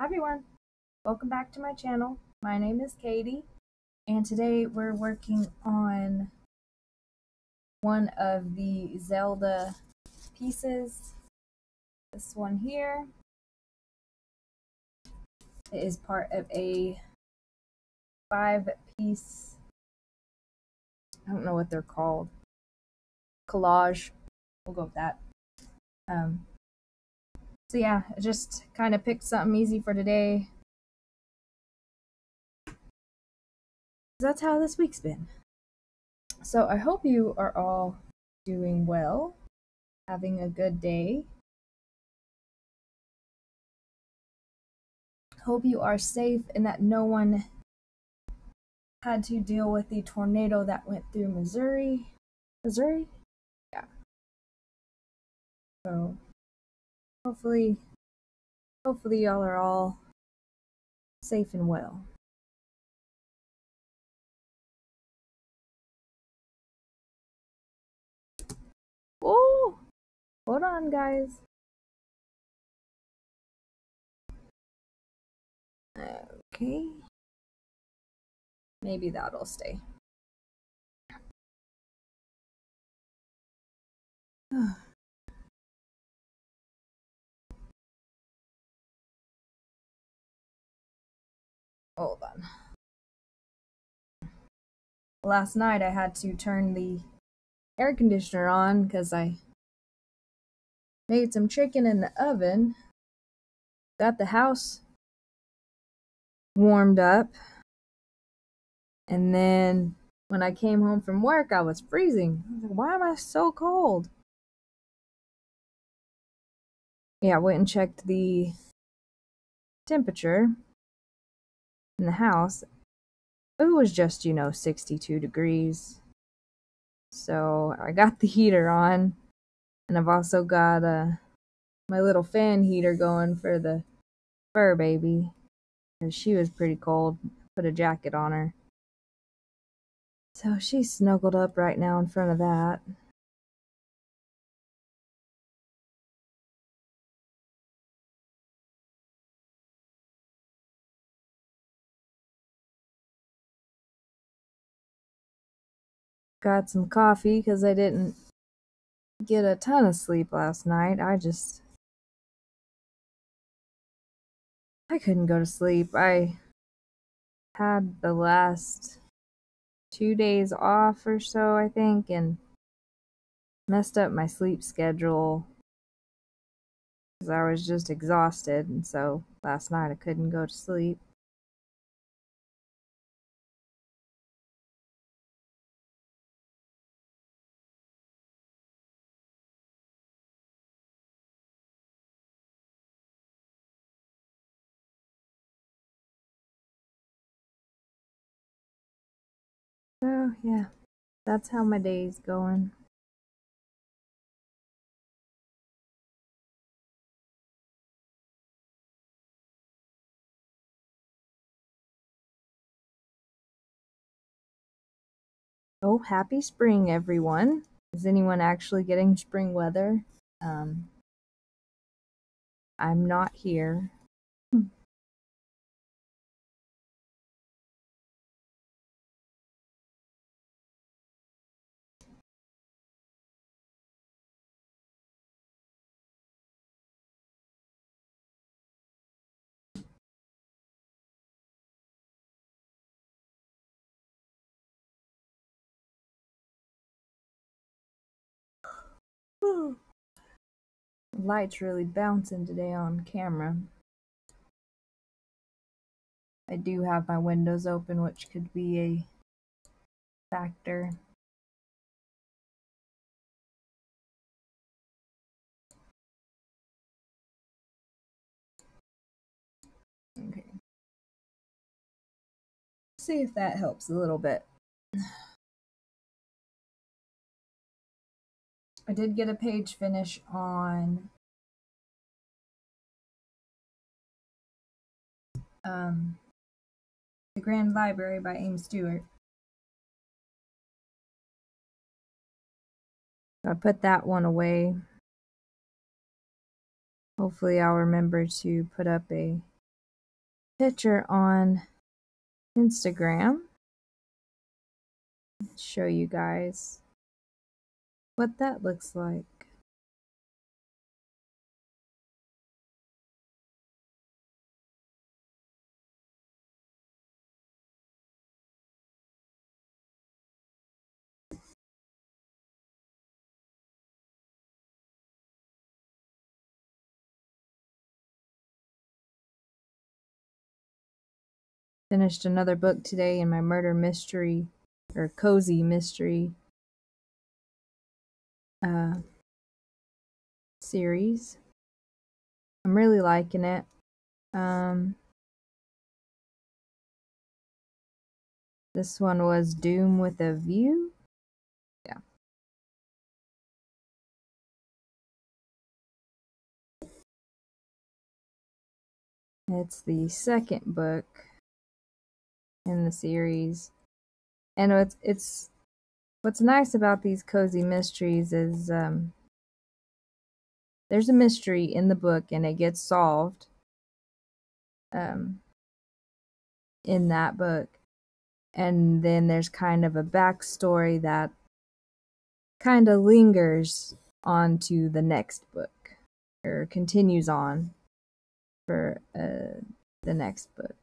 Hi everyone, welcome back to my channel. My name is Katie, and today we're working on one of the Zelda pieces. This one here. It is part of a 5-piece, I don't know what they're called, collage. We'll go with that. So yeah, I just kind of picked something easy for today. That's how this week's been. So I hope you are all doing well, having a good day. Hope you are safe and that no one had to deal with the tornado that went through Missouri. Missouri? Yeah. So hopefully y'all are all safe and well. Oh, hold on, guys. Okay. Maybe that'll stay. Hold on. Last night I had to turn the air conditioner on because I made some chicken in the oven. Got the house warmed up. And then when I came home from work, I was freezing. I was like, why am I so cold? Yeah, I went and checked the temperature in the house. It was just, 62 degrees. So I got the heater on, and I've also got my little fan heater going for the fur baby, because she was pretty cold. Put a jacket on her. So she's snuggled up right now in front of that. Got some coffee because I didn't get a ton of sleep last night. I couldn't go to sleep. I had the last 2 days off or so, I think, and messed up my sleep schedule because I was just exhausted, and so last night I couldn't go to sleep. So, yeah, that's how my day's going. Oh, happy spring, everyone. Is anyone actually getting spring weather? Um, I'm not here. Light's really bouncing today on camera. I do have my windows open, which could be a factor. Okay. See if that helps a little bit. I did get a page finish on The Grand Library by Amy Stewart. I put that one away. Hopefully I'll remember to put up a picture on Instagram. Show you guys what that looks like. Finished another book today in my murder mystery or cozy mystery series. I'm really liking it. This one was Doom with a View. Yeah. It's the second book in the series. And it's what's nice about these cozy mysteries is there's a mystery in the book and it gets solved in that book. And then there's kind of a backstory that kind of lingers onto the next book or continues on for the next book.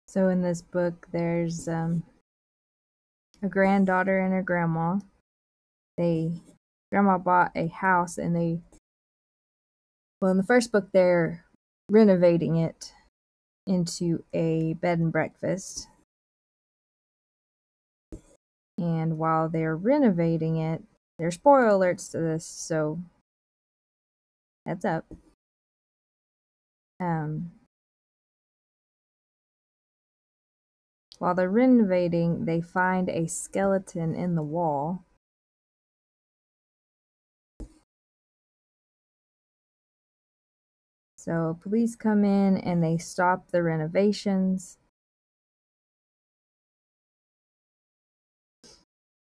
So in this book, there's a granddaughter and her grandma. Grandma bought a house and in the first book, they're renovating it into a bed and breakfast. And while they're renovating it, there's spoiler alerts to this, so heads up. While they're renovating, they find a skeleton in the wall. So police come in and they stop the renovations.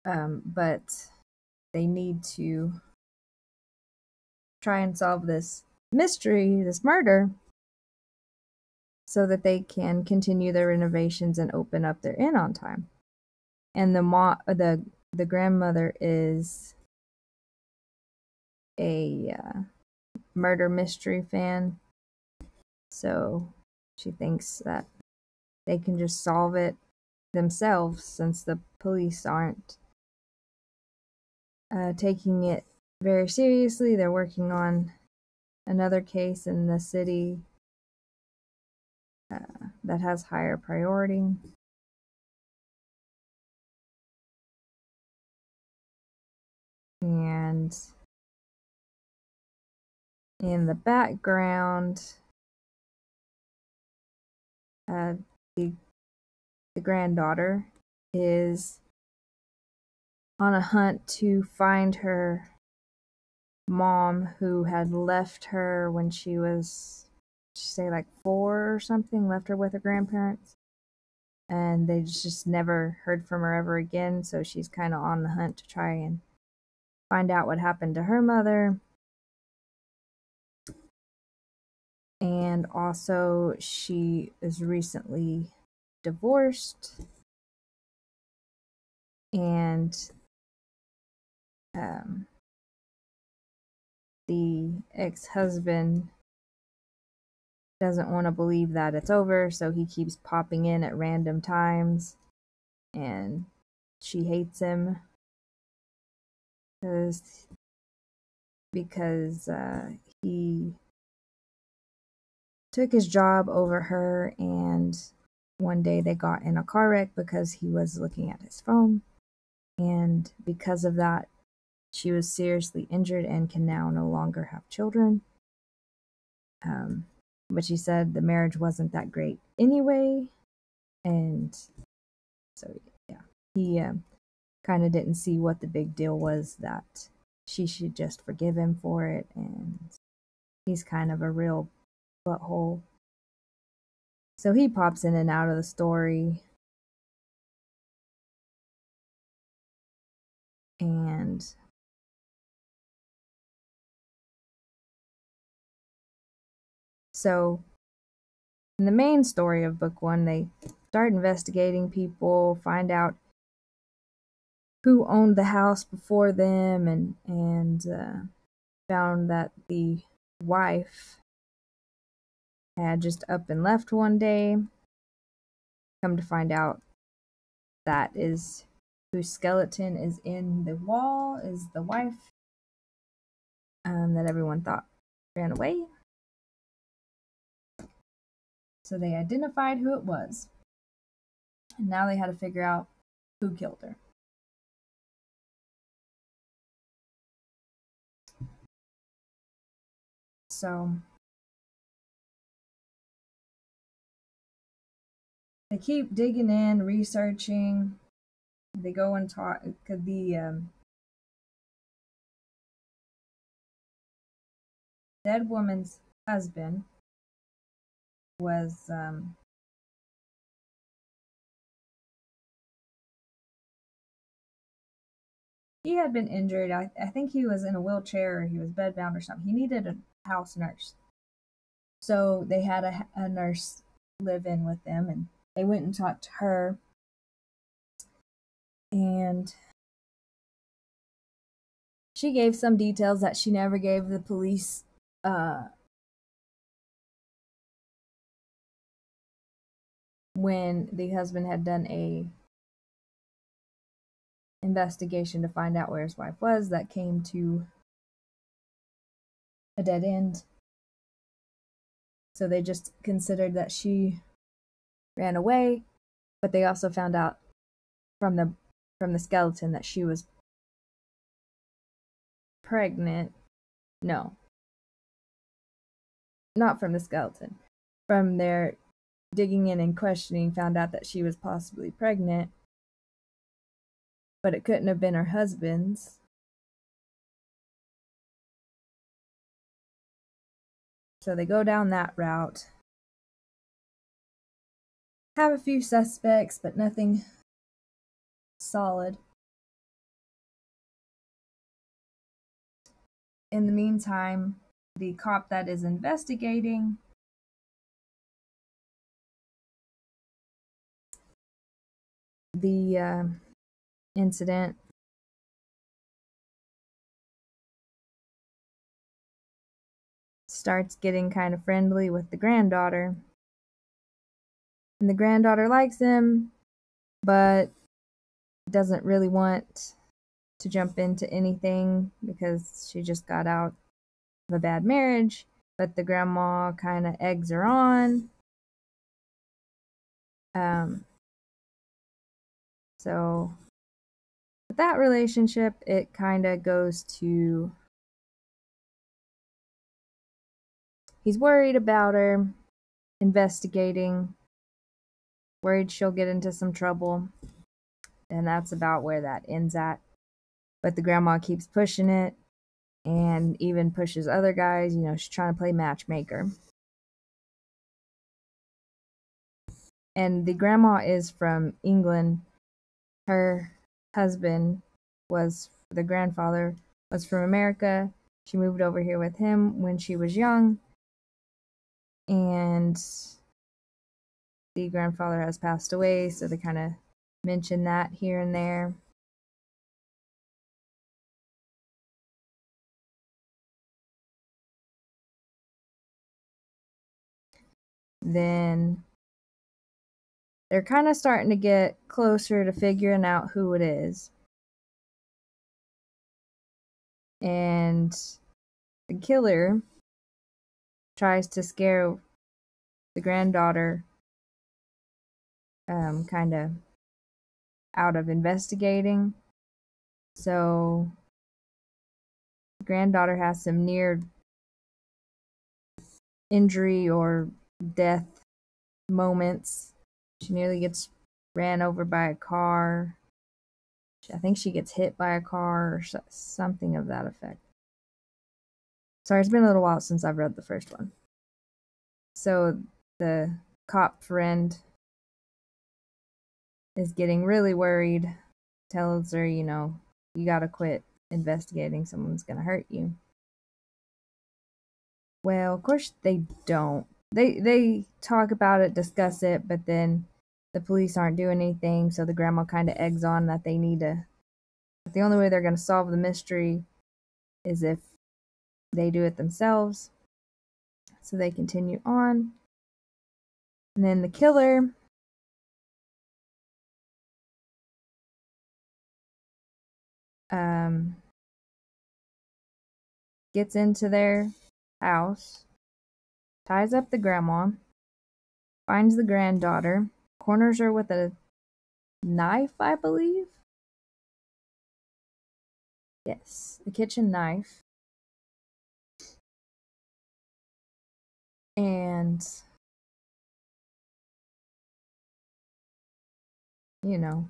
But they need to try and solve this mystery, this murder, so that they can continue their renovations and open up their inn on time. And the grandmother is a murder mystery fan, so she thinks that they can just solve it themselves since the police aren't taking it very seriously. They're working on another case in the city that has higher priority. And in the background, the granddaughter is on a hunt to find her mom who had left her when she was, say, like 4 or something, left her with her grandparents. And they just never heard from her ever again, so she's kind of on the hunt to try and find out what happened to her mother. And also, she is recently divorced, and the ex-husband doesn't want to believe that it's over, so he keeps popping in at random times, and she hates him because he took his job over her, and one day they got in a car wreck because he was looking at his phone, and because of that, she was seriously injured and can now no longer have children. But she said the marriage wasn't that great anyway. And so, yeah, he kind of didn't see what the big deal was, that she should just forgive him for it. And he's kind of a real butthole. So he pops in and out of the story. And so in the main story of book one, they start investigating people, find out who owned the house before them, and found that the wife had just up and left one day. Come to find out, that is whose skeleton is in the wall is the wife, that everyone thought ran away. So they identified who it was, and now they had to figure out who killed her. So they keep digging in, researching. They go and talk. Could the dead woman's husband was he had been injured. I think he was in a wheelchair, or he was bedbound or something. He needed a house nurse. So they had a nurse live in with them, and they went and talked to her. And she gave some details that she never gave the police. When the husband had done a investigation to find out where his wife was, that came to a dead end. So they just considered that she ran away, but they also found out from the skeleton that she was pregnant. No, not from the skeleton. From their digging in and questioning, found out that she was possibly pregnant, but it couldn't have been her husband's. So they go down that route. Have a few suspects, but nothing solid. In the meantime, the cop that is investigating the incident starts getting kind of friendly with the granddaughter. And the granddaughter likes him, but doesn't really want to jump into anything because she just got out of a bad marriage. But the grandma kind of eggs her on. So with that relationship, it kind of goes to, he's worried about her, investigating, worried she'll get into some trouble. And that's about where that ends at. But the grandma keeps pushing it, and even pushes other guys. You know, she's trying to play matchmaker. And the grandma is from England. Her husband the grandfather was from America. She moved over here with him when she was young. And the grandfather has passed away, so they kind of mention that here and there. Then they're kind of starting to get closer to figuring out who it is. And the killer tries to scare the granddaughter kind of out of investigating. So the granddaughter has some near injury or death moments. She nearly gets ran over by a car. I think she gets hit by a car or something of that effect. Sorry, it's been a little while since I've read the first one. So the cop friend is getting really worried, tells her, you know, you gotta quit investigating, someone's gonna hurt you. Well, of course they don't. They talk about it, discuss it, but then the police aren't doing anything, so the grandma kind of eggs on that they need to. The only way they're going to solve the mystery is if they do it themselves. So they continue on. And then the killer gets into their house, ties up the grandma, finds the granddaughter, corners her with a knife, I believe. Yes, a kitchen knife. And, you know,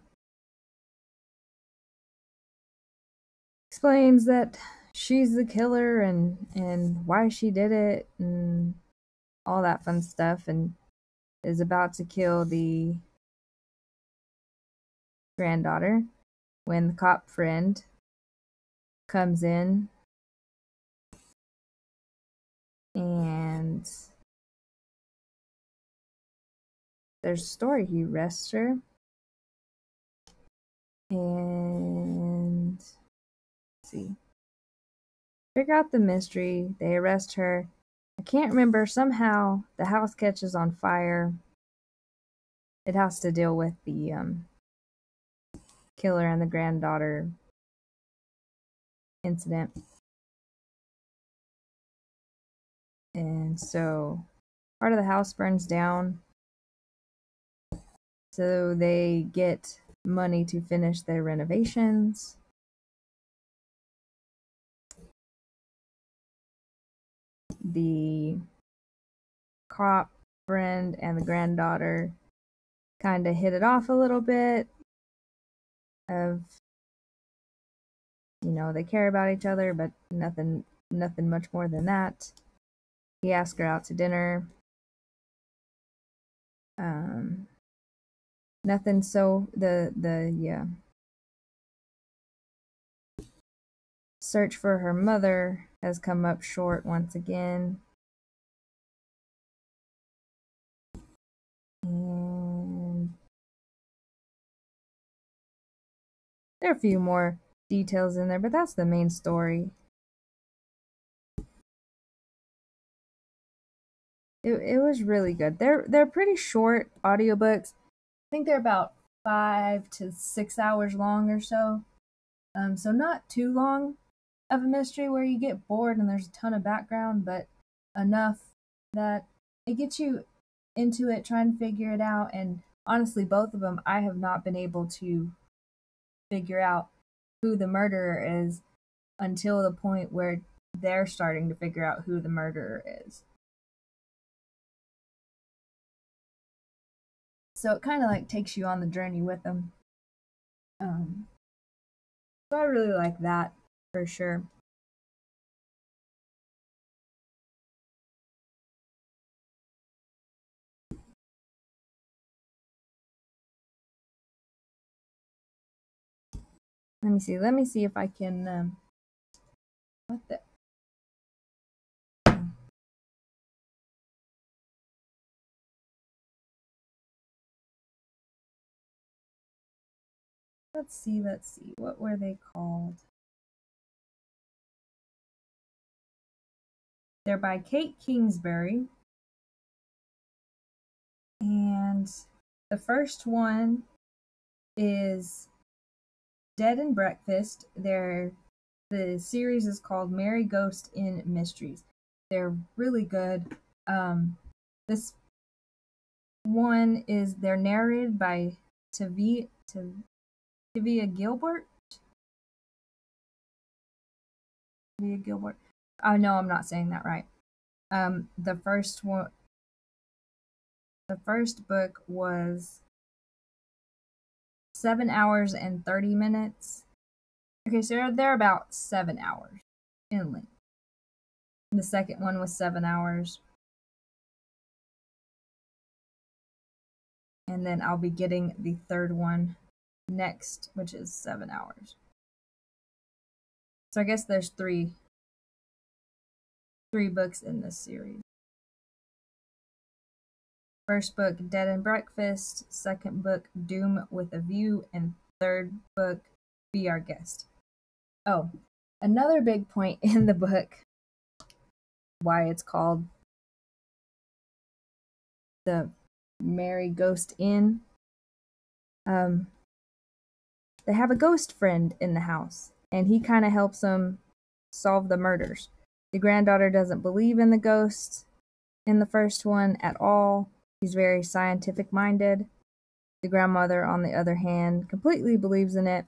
explains that she's the killer and why she did it and all that fun stuff, and is about to kill the granddaughter when the cop friend comes in and there's a story. He arrests her and let's see, figure out the mystery. They arrest her. I can't remember, somehow the house catches on fire. It has to deal with the killer and the granddaughter incident. And so part of the house burns down. So they get money to finish their renovations. The cop friend and the granddaughter kind of hit it off a little bit of, you know, they care about each other, but nothing much more than that. He asked her out to dinner. Nothing. So the search for her mother has come up short once again. And there are a few more details in there, but that's the main story. It was really good. They're pretty short audiobooks. I think they're about 5 to 6 hours long or so. So not too long of a mystery where you get bored and there's a ton of background, but enough that it gets you into it, trying to figure it out. And honestly, both of them, I have not been able to figure out who the murderer is until the point where they're starting to figure out who the murderer is. So it kind of like takes you on the journey with them. So I really like that for sure. Let me see. Let me see if I can. What the? Let's see. Let's see. What were they called? They're by Kate Kingsbury. And the first one is Dead and Breakfast. The series is called Mary Ghost in Mysteries. They're really good. This one is they're narrated by Tavia Gilbert. Tavia Gilbert. I know I'm not saying that right. The first one, the first book was 7 hours and 30 minutes. Okay, so they're about 7 hours in length. The second one was 7 hours. And then I'll be getting the third one next, which is 7 hours. So I guess there's three books in this series. First book, Dead and Breakfast. Second book, Doom with a View. And third book, Be Our Guest. Oh, another big point in the book, why it's called the Merry Ghost Inn. They have a ghost friend in the house, and he kind of helps them solve the murders. The granddaughter doesn't believe in the ghosts in the first one at all. He's very scientific minded. The grandmother, on the other hand, completely believes in it.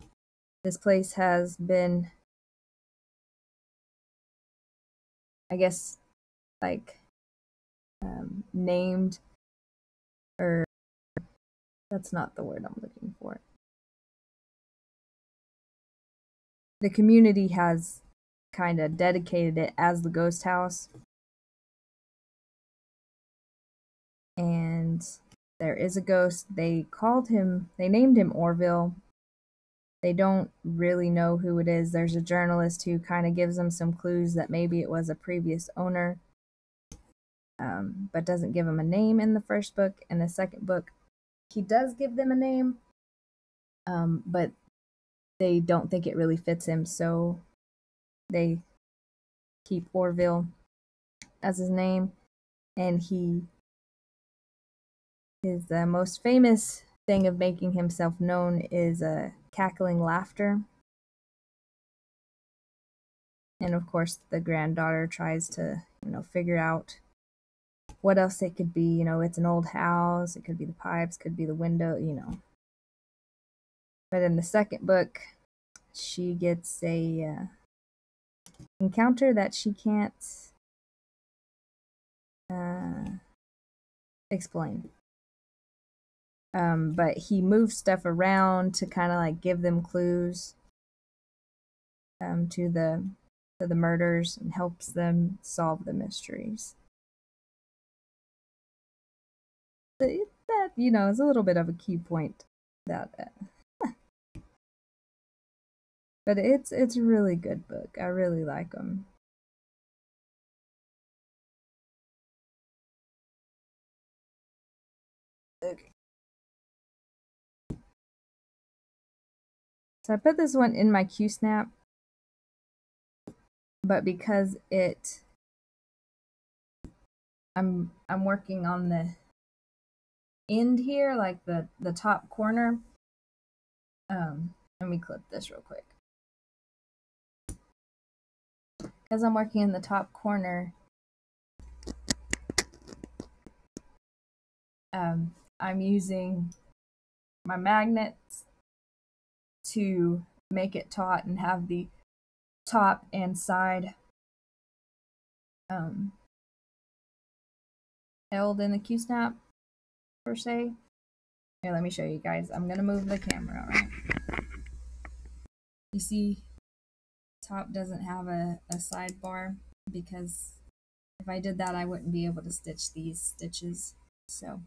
This place has been, I guess, like, named, or that's not the word I'm looking for. The community has kind of dedicated it as the ghost house. And there is a ghost. They named him Orville. They don't really know who it is. There's a journalist who kind of gives them some clues that maybe it was a previous owner, but doesn't give them a name in the first book. In the second book, he does give them a name, but they don't think it really fits him, so they keep Orville as his name. And his most famous thing of making himself known is cackling laughter. And of course, the granddaughter tries to, figure out what else it could be. It's an old house. It could be the pipes, could be the window, But in the second book, she gets a encounter that she can't explain. But he moves stuff around to kind of like give them clues to the murders and helps them solve the mysteries. That is a little bit of a key point. That, but it's a really good book. I really like them. Okay. So I put this one in my QSnap, but because I'm working on the end here, like the top corner. Let me clip this real quick. Because I'm working in the top corner, I'm using my magnets to make it taut and have the top and side held in the QSnap, per se. Here, let me show you guys. I'm gonna move the camera, right? You see, top doesn't have a sidebar, because if I did that, I wouldn't be able to stitch these stitches. So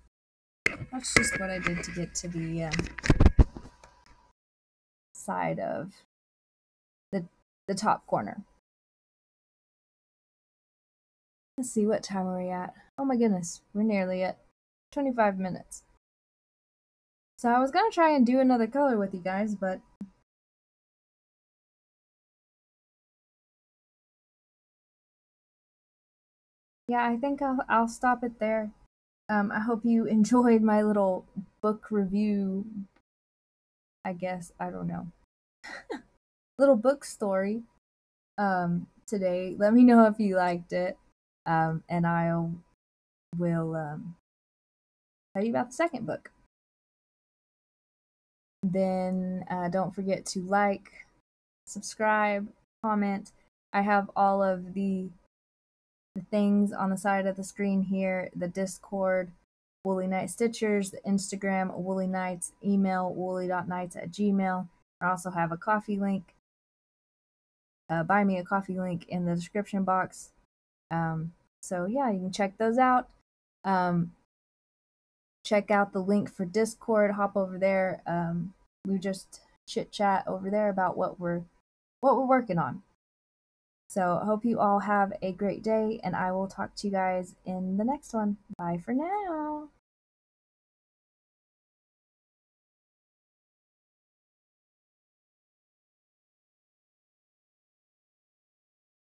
that's just what I did to get to the side of the top corner. Let's see, what time are we at? Oh my goodness, we're nearly at 25 minutes. So I was gonna try and do another color with you guys, but yeah, I think I'll stop it there. I hope you enjoyed my little book review. I guess, I don't know. Little book story today. Let me know if you liked it. And I will tell you about the second book. Then don't forget to like, subscribe, comment. I have all of the the things on the side of the screen here, the Discord, Woolly Night Stitchers, the Instagram, Woolly Nights, email, woolly.nights@gmail. I also have a coffee link, buy me a coffee link in the description box. So yeah, you can check those out. Check out the link for Discord, hop over there. We just chit chat over there about what we're working on. So I hope you all have a great day, and I will talk to you guys in the next one. Bye for now.